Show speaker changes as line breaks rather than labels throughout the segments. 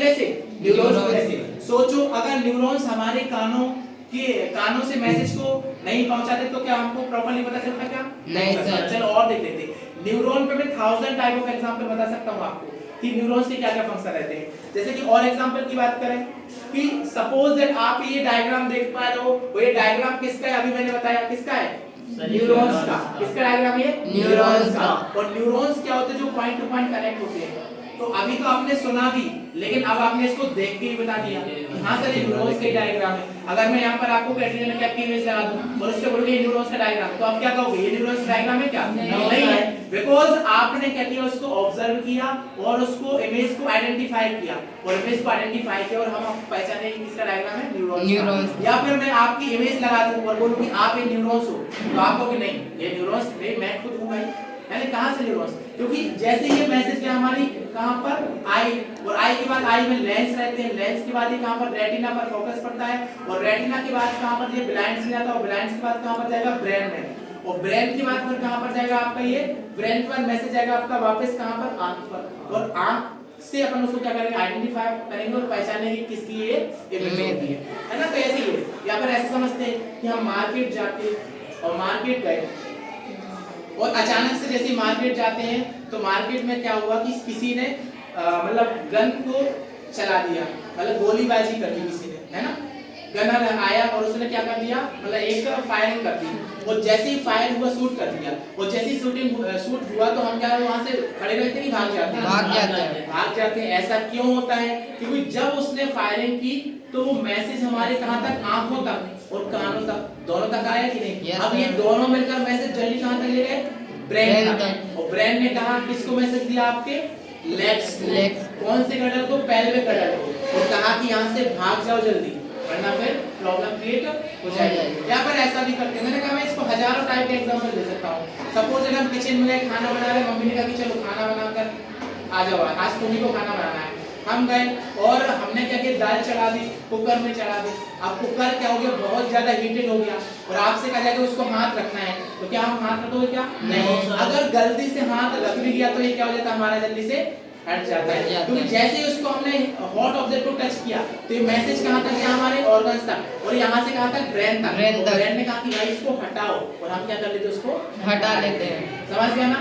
पूरे से, न्यूरॉन्स पूरे से। सोचो अगर न्यूरॉन्स हमारे कानों से मैसेज को नहीं पहुंचाते तो क्या हमको प्रॉपर्ली पता चलता क्या?
नहीं सर।
चलो और देख लेते हैं। न्यूरॉन पे मैं 1000 टाइप ऑफ एग्जांपल बता सकता हूं आपको कि न्यूरॉन्स के क्या-क्या फंक्शन रहते हैं। जैसे कि और एग्जांपल की बात करें कि सपोज दैट आप ये डायग्राम देख पा रहे हो, वो ये डायग्राम किसका है? अभी मैंने बताया किसका है? न्यूरॉन्स का। किसका डायग्राम ये?
न्यूरॉन्स का।
और न्यूरॉन्स क्या होते हैं? जो पॉइंट टू पॉइंट कनेक्ट होते हैं। तो अभी तो आपने सुना भी, लेकिन अब आपने इसको देख के ही बता दिया कि हां सर ये न्यूरॉन्स का डायग्राम है। अगर मैं यहां पर आपको कैटरीना कैफ की इमेज लगा दूं और उससे बोलूंगा ये न्यूरॉन्स का डायग्राम है, तो आप क्या कहोगे? ये न्यूरॉन्स का डायग्राम है क्या? नहीं है, बिकॉज़ आपने क्या किया? उसको ऑब्जर्व किया और उसको इमेज को आइडेंटिफाई किया और इमेज को आइडेंटिफाई किया और हम पहचाने कि किसका डायग्राम है? न्यूरॉन्स। या फिर मैं आपकी इमेज लगा दूं और बोलूं कि आप ये न्यूरॉन्स हो, तो आप कहोगे नहीं ये न्यूरॉन्स नहीं, मैं खुद हूं भाई। यानी कहां से न्यूरॉन्स? क्योंकि जैसे ये मैसेज है हमारी कहां पर? आई, और आई के बाद आई में लेंस रहते हैं, लेंस के बाद ये कहां पर? रेटिना पर फोकस पड़ता है और रेटिना के बाद कहां पर? ये ब्लाइंड्स में जाता है और ब्लाइंड्स के बाद कहां पर जाएगा? ब्रेन में, और ब्रेन के बाद फिर कहां पर जाएगा आपका? ये ब्रेन पर मैसेज जाएगा आपका वापस कहां पर? आंख पर, और आंख से अपन उसको क्या करेंगे? आइडेंटिफाई करेंगे और पहचानेंगे किसकी ये इमेज होती है ना। तो ऐसे ही है, या फिर ऐसे समझते हैं कि हम मार्केट जाते और मार्केट गए और अचानक से जैसे मार्केट जाते हैं तो मार्केट में क्या हुआ कि किसी ने मतलब गन को चला दिया, मतलब गोलीबाजी कर दी किसी ने, है ना। गनर आया और उसने क्या कर दिया? मतलब एक फायरिंग कर दी और जैसे ही फायर हुआ शूट कर दिया, और जैसे ही शूट हुआ तो हम क्या वहां से खड़े रहते नहीं, भाग जाते हैं। भाग जाते हैं। ऐसा क्यों होता है? क्योंकि जब उसने फायरिंग की तो वो मैसेज हमारे कहां तक? आंखों तक और कानों तक, दोनों तक आया कि नहीं? अब ये दोनों मिलकर मैसेज जल्दी कहां तक ले गए? ब्रेन तक। और ब्रेन ने कहा किसको मैसेज दिया? आपके लेग्स। कौन से गडर को? पेल्विक गडर को, और कहा कि यहां से भाग जाओ जल्दी वरना फिर प्रॉब्लम क्रिएट हो जाएगी। या फिर ऐसा भी करते हैं, मैंने कहा मैं इसको हजारों टाइप के एग्जांपल दे सकता हूं। सपोज अगर हम किचन में गए खाना बना रहे, मम्मी ने कहा कि चलो खाना बनाकर आ जाओ, आज तुम्ही को खाना बनाना है। हम गए और हमने क्या किया? दाल चढ़ा दी, कुकर में चढ़ा दी। अब कुकर क्या हो गया? बहुत ज्यादा हीटेड हो गया और आपसे कहा जाएगा उसको हाथ रखना है, तो क्या हम हाथ रखोगे क्या? नहीं। अगर गलती से हाथ रख भी दिया तो ये क्या हो जाता है? हमारा जल्दी से हट जाता है, क्योंकि जैसे ही उसको हमने हॉट ऑब्जेक्ट को टच किया तो ये मैसेज कहां तक गया? हमारे ऑर्गन्स तक, और यहां से कहां तक? ब्रेन तक। ब्रेन ने कहा कि भाई इसको हटाओ, और हम क्या कर लेते हैं? उसको हटा लेते हैं। समझ गया ना?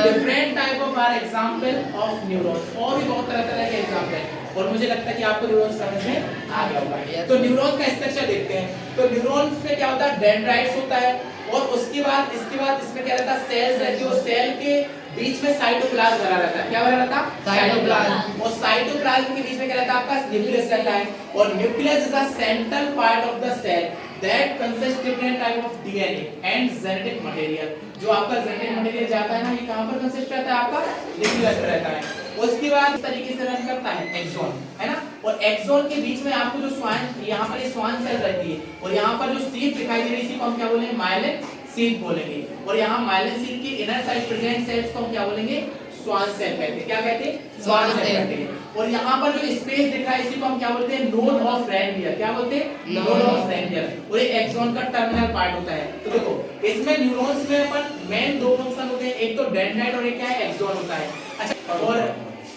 Different type of are example of neurons, और भी बहुत तरह के एग्जांपल, और मुझे लगता है कि आपको न्यूरॉन्स समझ में आ गया होगा। तो न्यूरॉन्स का स्ट्रक्चर देखते हैं। तो न्यूरॉन्स में क्या होता है? डेंड्राइट्स होता है, और इसके बाद इसमें क्या रहता है? सेल्स रहती है, और सेल के बीच में साइटोप्लाज्म भरा रहता है। क्या भरा रहता है? साइटोप्लाज्म। और साइटोप्लाज्म के बीच में क्या रहता है? आपका न्यूक्लियस रहता है, और nucleus is the central part of the cell that consist different type of DNA and genetic material. जो आपका जेनेटिक मटेरियल जाता है ना, ये कहां पर कंसिस्ट रहता है? आपका न्यूक्लियस में रहता है। उसके बाद इस तरीके से रन करता है एक्सॉन, है ना। और एक्सॉन के बीच में आपको जो स्वान, यहां पर ये स्वान सेल रहती है, और यहां पर जो शीथ दिखाई दे रही है इसी को हम क्या बोलेंगे? माइलिन शीथ बोलेंगे। और यहां माइलिन शीथ के इनर साइड प्रेजेंट सेल्स को हम क्या बोलेंगे? स्वान सेल कहते हैं। क्या कहते हैं? स्वान सेल कहते हैं। और यहां पर जो स्पेस दिख रहा है इसी को हम क्या बोलते हैं? Node of Ranvier. क्या बोलते हैं? Node of Ranvier. और ये एक्सॉन का टर्मिनल पार्ट होता है। तो देखो इसमें न्यूरॉन्स में अपन मेन दो फंक्शन होते हैं, एक तो डेंड्राइट और एक क्या है? एक्सॉन होता है। अच्छा, और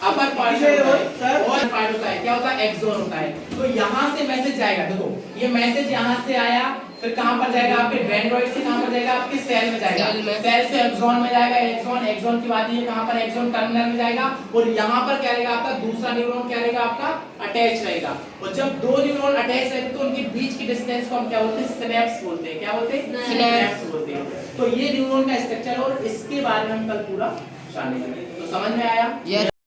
अपर पार्ट और पार्ट होता है, क्या होता है? एक्सॉन होता है। तो यहां से मैसेज जाएगा, देखो ये मैसेज यहां से आया, फिर कहां पर जाएगा? आपके डेंड्राइट से कहां पर जाएगा? आपके सेल में जाएगा, सेल से एक्सॉन में जाएगा, एक्सॉन के बाद ये कहां पर? एक्सॉन टर्मिनल में जाएगा, और यहां पर क्या रहेगा? आपका दूसरा न्यूरॉन क्या रहेगा? आपका अटैच रहेगा। और जब दो न्यूरॉन अटैच रहते हैं तो उनके बीच की डिस्टेंस को हम क्या बोलते हैं? सिनेप्स बोलते हैं। क्या बोलते हैं? सिनेप्स बोलते हैं। तो ये न्यूरॉन का स्ट्रक्चर, और इसके बारे में हम कल पूरा जानेंगे। तो समझ में आया?